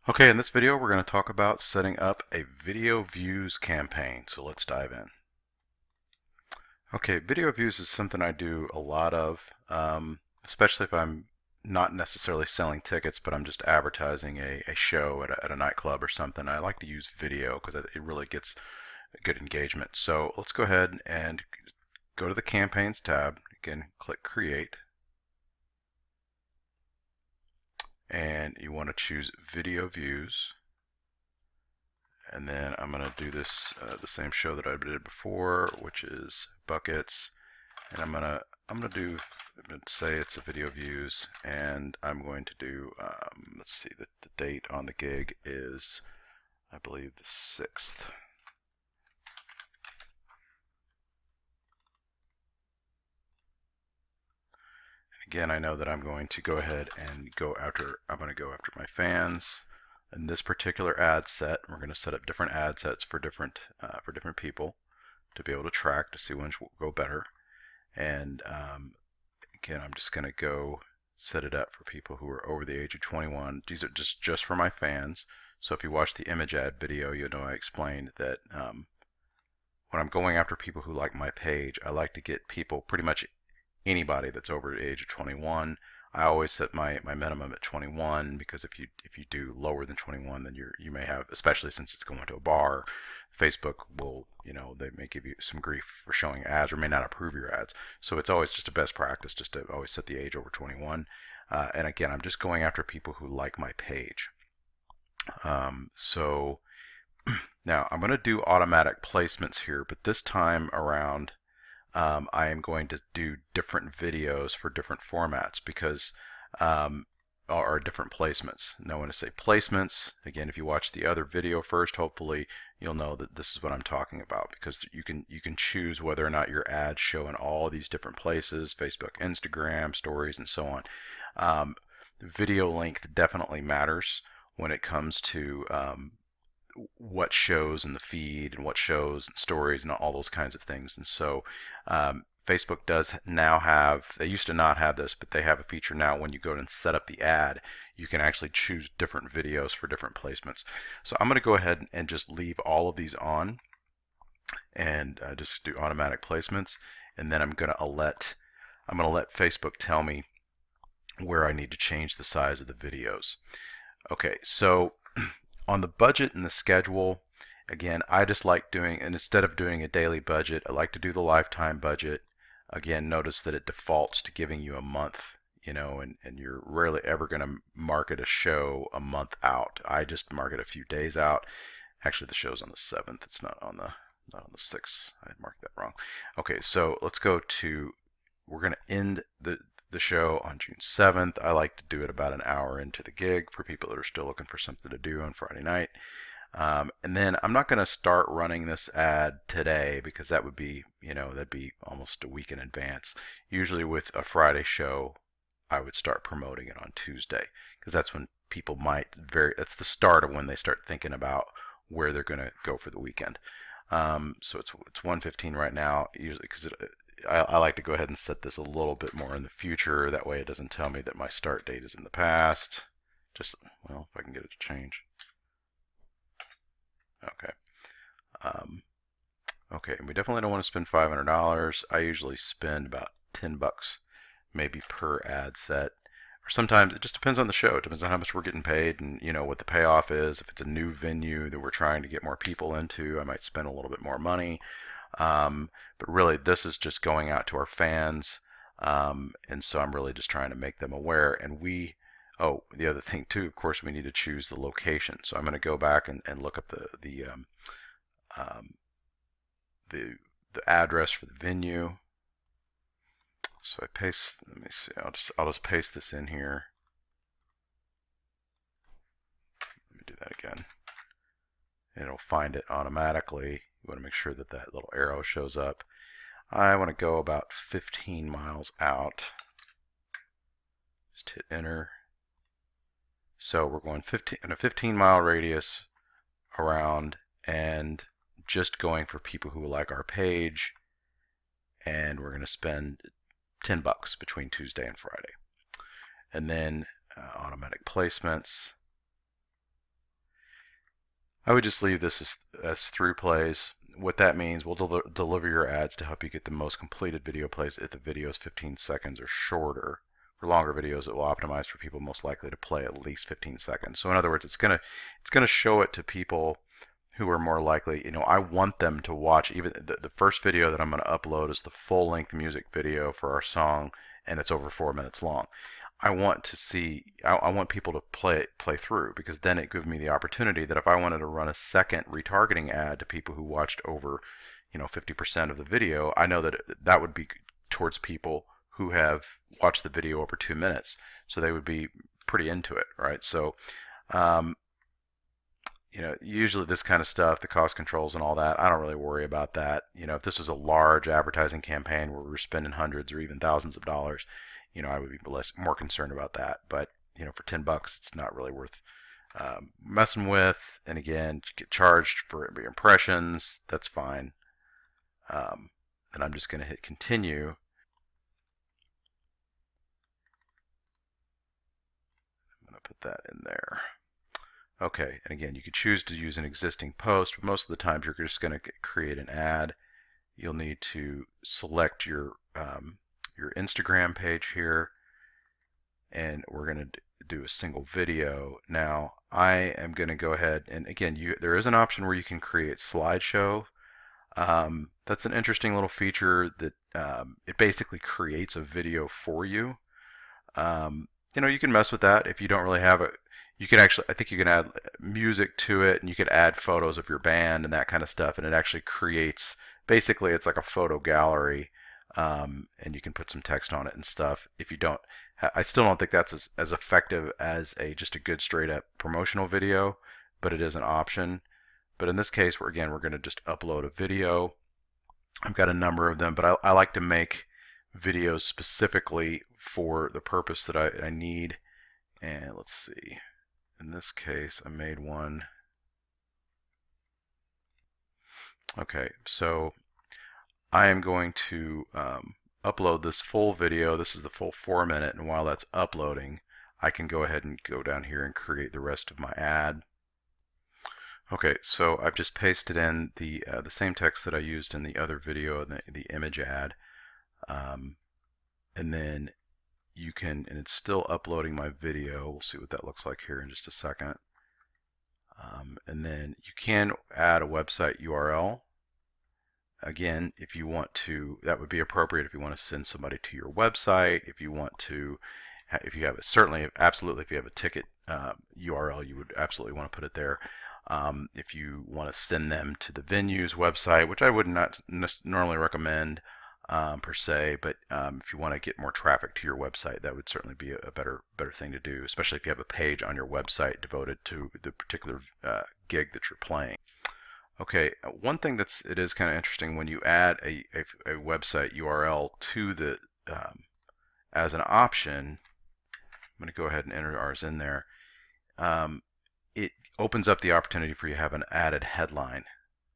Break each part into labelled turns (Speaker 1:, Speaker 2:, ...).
Speaker 1: Okay, in this video we're going to talk about setting up a video views campaign. So let's dive in. Okay, video views is something I do a lot of, especially if I'm not necessarily selling tickets, but I'm just advertising a show at a nightclub or something. I like to use video because it really gets good engagement. So let's go ahead and go to the campaigns tab. Again, click create. And you want to choose video views. And then I'm going to do this the same show that I did before, which is buckets. And I'm gonna say it's a video views, and I'm going to do let's see, the date on the gig is, I believe, the 6th. Again, I know that I'm going to go ahead and I'm going to go after my fans. In this particular ad set, we're going to set up different ad sets for different people to be able to track to see which will go better. And again, I'm just going to go set it up for people who are over the age of 21. These are just for my fans. So if you watch the image ad video, you'll know I explained that when I'm going after people who like my page, I like to get people, pretty much anybody that's over the age of 21. I always set my minimum at 21, because if you do lower than 21, then you may have, especially since it's going to a bar, Facebook will, they may give you some grief for showing ads or may not approve your ads. So it's always just a best practice just to always set the age over 21. And again, I'm just going after people who like my page. So now I'm going to do automatic placements here, but this time around I am going to do different videos for different formats because or different placements. Now when I say placements, again, if you watch the other video first, hopefully you'll know that this is what I'm talking about, because you can choose whether or not your ads show in all these different places: Facebook, Instagram, stories, and so on. Video length definitely matters when it comes to what shows in the feed and what shows and stories and all those kinds of things. And so Facebook does now have, they used to not have this, but they have a feature now when you go and set up the ad, you can actually choose different videos for different placements. So I'm going to go ahead and just leave all of these on and just do automatic placements, and then I'm going to let Facebook tell me where I need to change the size of the videos. Okay, so on the budget and the schedule, again, I just like doing, and instead of doing a daily budget, I like to do the lifetime budget. Again, notice that it defaults to giving you a month, and you're rarely ever going to market a show a month out. I just market a few days out. Actually, the show's on the 7th. It's not on the 6th. I marked that wrong. Okay, so let's go to, we're going to end the show on June 7th. I like to do it about an hour into the gig for people that are still looking for something to do on Friday night. And then I'm not going to start running this ad today, because that would be, that'd be almost a week in advance. Usually with a Friday show, I would start promoting it on Tuesday, because that's when people that's the start of when they start thinking about where they're going to go for the weekend. So it's 1:15 right now, usually, because I like to go ahead and set this a little bit more in the future. That way it doesn't tell me that my start date is in the past. Just, well, if I can get it to change. Okay. Okay, we definitely don't want to spend $500. I usually spend about $10 maybe per ad set. Or sometimes it just depends on the show. It depends on how much we're getting paid and what the payoff is. If it's a new venue that we're trying to get more people into, I might spend a little bit more money. But really, this is just going out to our fans, and so I'm really just trying to make them aware. And the other thing too, of course, we need to choose the location. So I'm going to go back and look up the address for the venue. So I paste. Let me see. I'll just paste this in here. Let me do that again. And it'll find it automatically. You want to make sure that that little arrow shows up. I want to go about 15 miles out. Just hit enter. So we're going in a 15-mile radius around, and just going for people who like our page, and we're going to spend $10 between Tuesday and Friday. And then automatic placements. I would just leave this as through plays. What that means, we'll deliver your ads to help you get the most completed video plays if the video is 15 seconds or shorter. For longer videos, it will optimize for people most likely to play at least 15 seconds. So in other words, it's gonna show it to people who are more likely. I want them to watch. Even the first video that I'm going to upload is the full-length music video for our song, and it's over 4 minutes long. I want to see. I want people to play through, because then it gives me the opportunity that if I wanted to run a second retargeting ad to people who watched over 50% of the video, I know that that would be towards people who have watched the video over 2 minutes, so they would be pretty into it, right? So um, usually this kind of stuff, the cost controls and all that, I don't really worry about that. If this is a large advertising campaign where we're spending hundreds or even thousands of dollars, I would be more concerned about that. But for $10, it's not really worth messing with. And again, get charged for impressions. That's fine. And I'm just going to hit continue. I'm going to put that in there. Okay, and again, you could choose to use an existing post, but most of the times you're just going to create an ad. You'll need to select your Instagram page here, and we're going to do a single video. Now, I am going to go ahead and again, there is an option where you can create slideshow. That's an interesting little feature that it basically creates a video for you. You can mess with that if you don't really have it. You can actually, I think you can add music to it, and you could add photos of your band and that kind of stuff, and it actually creates, basically it's like a photo gallery, and you can put some text on it and stuff. If you don't, I still don't think that's as effective as just a good straight up promotional video, but it is an option. But in this case, we're going to just upload a video. I've got a number of them, but I like to make videos specifically for the purpose that I need. And let's see. In this case, I made one. Okay, so I am going to upload this full video. This is the full 4 minute, and while that's uploading, I can go ahead and go down here and create the rest of my ad. Okay, so I've just pasted in the same text that I used in the other video, the image ad, and then you can, and it's still uploading my video. We'll see what that looks like here in just a second. And then you can add a website URL. Again, if you want to, that would be appropriate if you want to send somebody to your website. If you want to, if you have certainly, absolutely, if you have a ticket URL, you would absolutely want to put it there. If you want to send them to the venue's website, which I would not normally recommend per se, but if you want to get more traffic to your website, that would certainly be a better thing to do, especially if you have a page on your website devoted to the particular gig that you're playing. Okay, one thing it is kind of interesting when you add a website URL to the as an option. I'm going to go ahead and enter ours in there. It opens up the opportunity for you to have an added headline.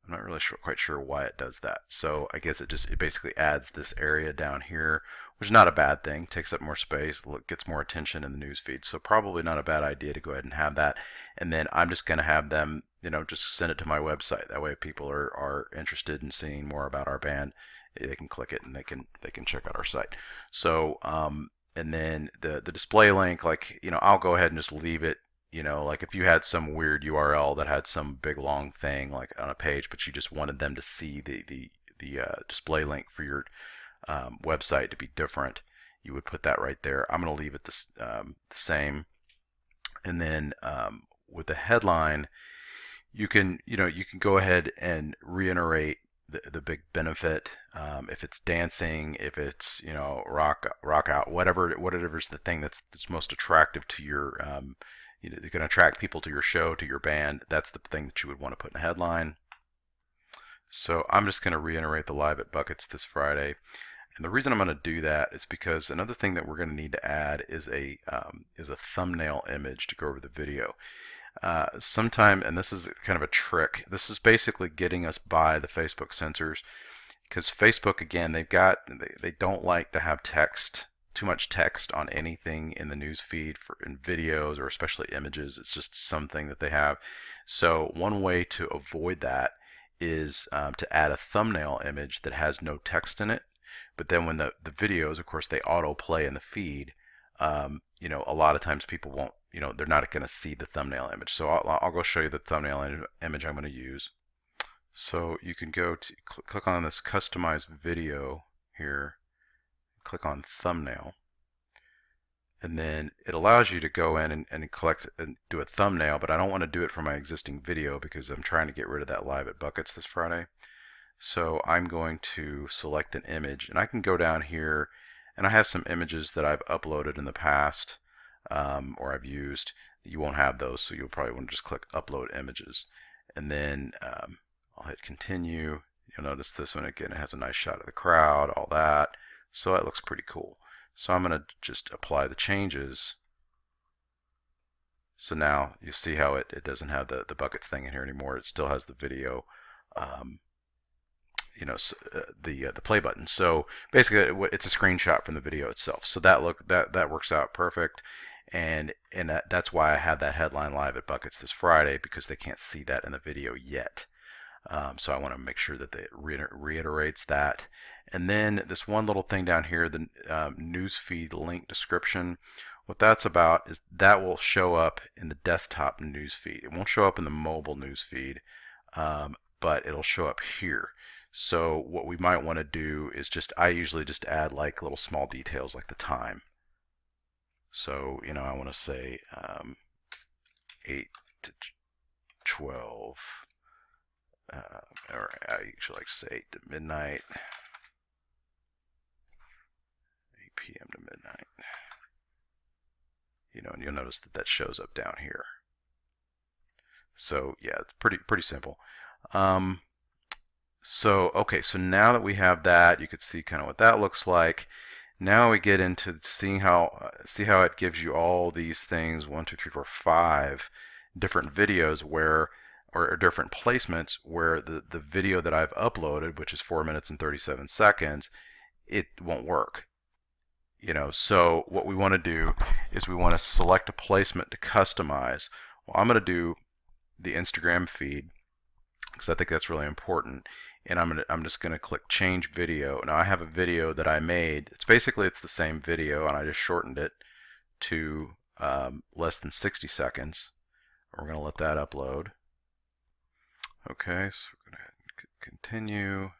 Speaker 1: I'm not really quite sure why it does that. So I guess it basically adds this area down here, which is not a bad thing. Takes up more space, gets more attention in the news feed. So probably not a bad idea to go ahead and have that. And then I'm just going to have them, just send it to my website. That way, if people are interested in seeing more about our band, they can click it and they can check out our site. So and then the display link, I'll go ahead and just leave it. Like if you had some weird URL that had some big long thing like on a page, but you just wanted them to see the display link for your website to be different, you would put that right there. I'm going to leave it the same. And then with the headline, you can go ahead and reiterate the big benefit. If it's dancing, if it's rock out, whatever's the thing that's most attractive to your you're going to attract people to your show, to your band. That's the thing that you would want to put in a headline. So I'm just going to reiterate the Live at Buckets this Friday. And the reason I'm going to do that is because another thing that we're going to need to add is a thumbnail image to go over the video. Sometime, and this is kind of a trick, this is basically getting us by the Facebook censors, because Facebook, again, they don't like to have text too much text on anything in the news feed for in videos or especially images. It's just something that they have. So one way to avoid that is to add a thumbnail image that has no text in it. But then when the videos, of course, they autoplay in the feed, you know, a lot of times people won't, you know, they're not going to see the thumbnail image. So I'll go show you the thumbnail image I'm going to use. So you can go to click on this customize video here, click on thumbnail, and then it allows you to go in and collect and do a thumbnail, but I don't want to do it for my existing video because I'm trying to get rid of that live at Buckets this Friday. So I'm going to select an image, and I can go down here, and I have some images that I've uploaded in the past or I've used. You won't have those, so you'll probably want to just click upload images, and then I'll hit continue. You'll notice this one again, it has a nice shot of the crowd, all that, so that looks pretty cool. So I'm going to just apply the changes. So now you see how it doesn't have the buckets thing in here anymore. It still has the video, you know, the play button. So basically, it's a screenshot from the video itself. So that works out perfect, and that's why I had that headline live at Buckets this Friday, because they can't see that in the video yet. So I want to make sure that it reiterates that. And then this one little thing down here, the newsfeed link description. What that's about is that will show up in the desktop newsfeed. It won't show up in the mobile newsfeed, but it'll show up here. So what we might want to do is I usually just add like little small details like the time. So, you know, I want to say 8 to 12, or I usually like to say 8 to midnight, 8 p.m. to midnight. You know, and you'll notice that shows up down here. So yeah, it's pretty simple. So okay, so now that we have that, you can see kind of what that looks like. Now we get into seeing how it gives you all these things, 1, 2, 3, 4, 5 different videos where, or different placements where the video that I've uploaded, which is 4 minutes and 37 seconds, it won't work. You know, so what we want to do is we want to select a placement to customize. Well, I'm going to do the Instagram feed because I think that's really important, and I'm just going to click change video. Now I have a video that I made. It's the same video, and I just shortened it to less than 60 seconds. We're going to let that upload. Okay, so we're going to continue.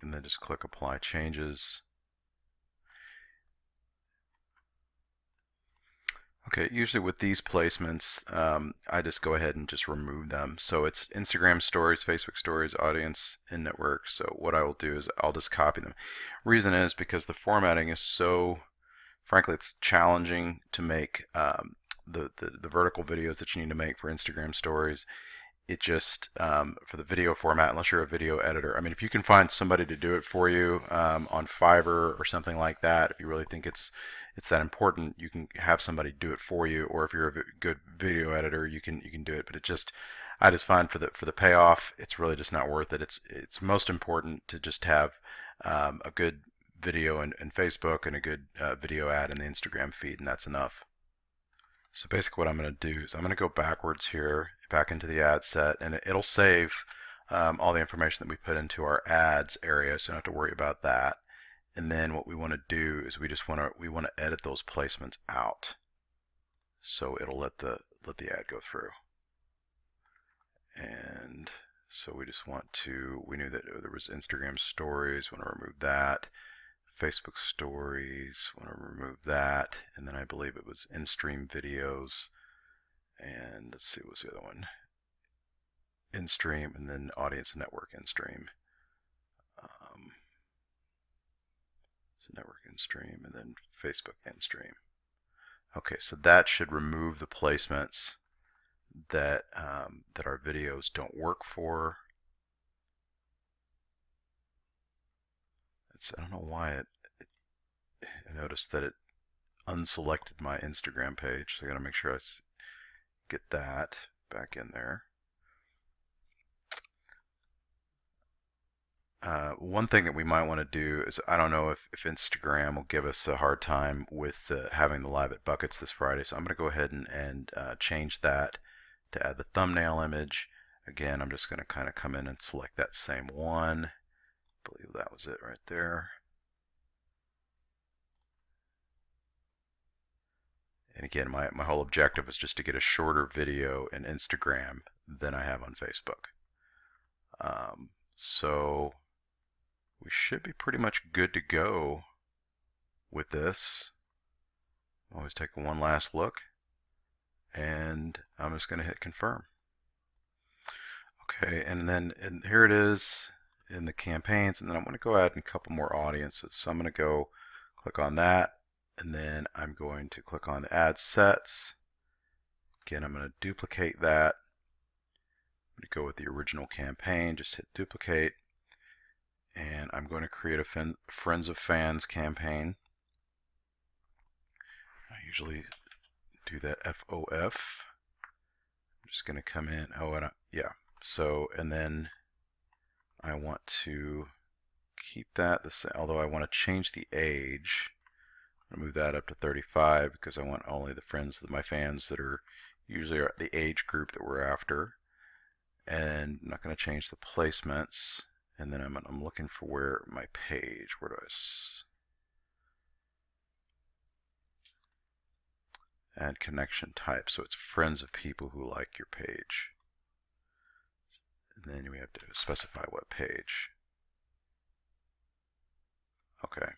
Speaker 1: And then just click apply changes. Okay, usually with these placements, I just go ahead and just remove them. So it's Instagram stories, Facebook stories, audience, and network. So what I will do is I'll just copy them. Reason is because the formatting is so, frankly, it's challenging to make the vertical videos that you need to make for Instagram stories. It just, for the video format, unless you're a video editor, I mean, if you can find somebody to do it for you on Fiverr or something like that, if you really think it's that important, you can have somebody do it for you. Or if you're a good video editor, you can do it. But I just find for the payoff, it's really just not worth it. It's most important to just have a good video in Facebook and a good video ad in the Instagram feed, and that's enough. So basically what I'm going to do is I'm going to go backwards here, back into the ad set, and it'll save all the information that we put into our ads area, so you don't have to worry about that. And then what we want to do is we want to edit those placements out, so it'll let the ad go through. And so we just we knew that there was Instagram stories, want to remove that. Facebook stories, want to remove that, and then I believe it was in-stream videos, and let's see, what was the other one? In-stream, and then audience and network in-stream. So network in-stream, and then Facebook in-stream. Okay, so that should remove the placements that that our videos don't work for. I don't know why I noticed that it unselected my Instagram page, so I gotta make sure I get that back in there. one thing that we might want to do is, I don't know if Instagram will give us a hard time with having the live at Buckets this Friday, so I'm going to go ahead and change that to add the thumbnail image. Again, I'm just going to kind of come in and select that same one. I believe that was it right there. And again, my whole objective is just to get a shorter video in Instagram than I have on Facebook. So we should be pretty much good to go with this. Always take one last look, and I'm just going to hit confirm. Okay, and here it is in the campaigns, and then I'm going to go add a couple more audiences. So I'm going to go click on that, and then I'm going to click on the ad sets. Again, I'm going to duplicate that. I'm going to go with the original campaign, just hit duplicate, and I'm going to create a Friends of Fans campaign. I usually do that FOF. I'm just going to come in, yeah. So, and then I want to keep that the same, although I want to change the age. I'm going to move that up to 35 because I want only the friends, my fans that are usually the age group that we're after. And I'm not going to change the placements. And then I'm looking for where my page, where do I add connection type? So it's friends of people who like your page. And then we have to specify what page. Okay.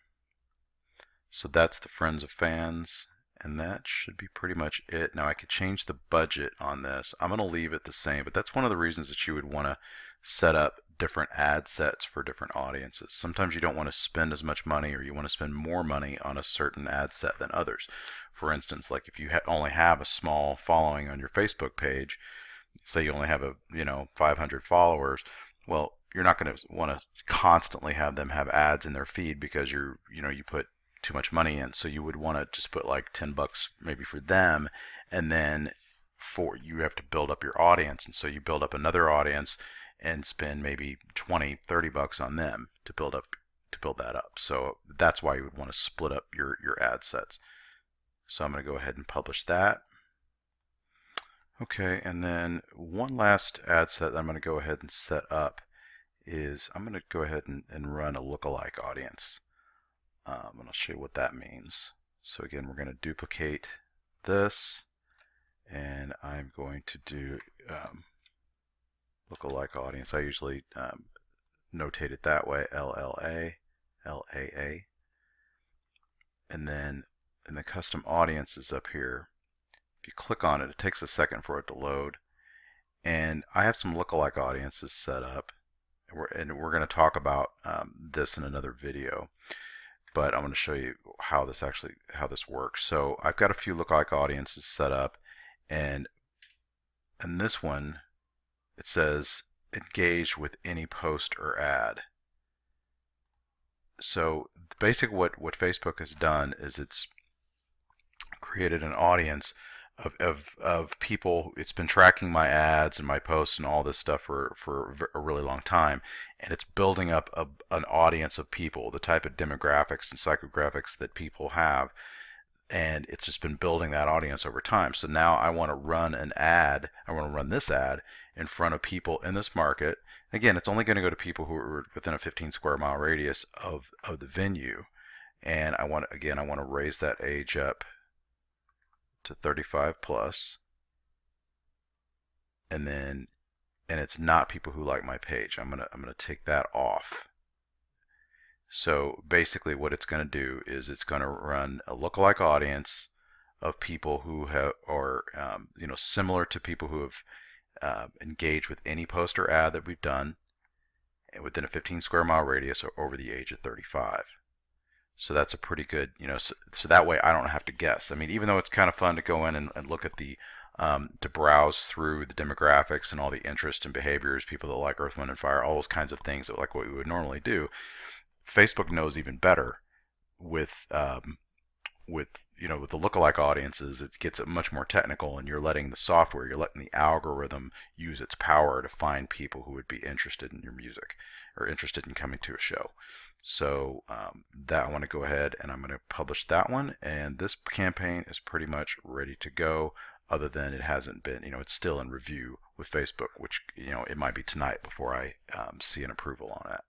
Speaker 1: So that's the Friends of Fans, and that should be pretty much it. Now I could change the budget on this. I'm going to leave it the same, but that's one of the reasons that you would want to set up different ad sets for different audiences. Sometimes you don't want to spend as much money, or you want to spend more money on a certain ad set than others. For instance, like if you only have a small following on your Facebook page, say you only have 500 followers, well, you're not going to want to constantly have them have ads in their feed because you put too much money in. So you would want to just put like $10 maybe for them, and then you have to build up your audience, and so you build up another audience and spend maybe $20-$30 on them to build that up. So that's why you would want to split up your ad sets. So I'm going to go ahead and publish that. Okay, and then one last ad set that I'm going to go ahead and set up is I'm going to go ahead and run a lookalike audience. And I'll show you what that means. So again, we're going to duplicate this, and I'm going to do lookalike audience. I usually notate it that way, LLA, LAA. And then in the custom audiences up here, if you click on it, it takes a second for it to load. And I have some lookalike audiences set up, and we're going to talk about this in another video. But I'm going to show you how this works. So I've got a few lookalike audiences set up, and in this one it says engage with any post or ad. So basically what Facebook has done is it's created an audience of people. It's been tracking my ads and my posts and all this stuff for a really long time, and it's building up an audience of people, the type of demographics and psychographics that people have, and it's just been building that audience over time. So now I want to run an ad. I want to run this ad in front of people in this market. Again, it's only going to go to people who are within a 15 square mile radius of the venue, and I want to raise that age up to 35 plus, and it's not people who like my page. I'm gonna take that off. So basically what it's going to do is it's going to run a lookalike audience of people who are similar to people who have engaged with any post or ad that we've done within a 15 square mile radius or over the age of 35. So that's a pretty good, so that way I don't have to guess. I mean, even though it's kind of fun to go in and look at to browse through the demographics and all the interest and behaviors, people that like Earth, Wind, and Fire, all those kinds of things that like what we would normally do, Facebook knows even better with with with the lookalike audiences, it gets much more technical, and you're letting the software, you're letting the algorithm use its power to find people who would be interested in your music or interested in coming to a show. So that I want to go ahead and I'm going to publish that one, and this campaign is pretty much ready to go. Other than it hasn't been, it's still in review with Facebook, which it might be tonight before I see an approval on that.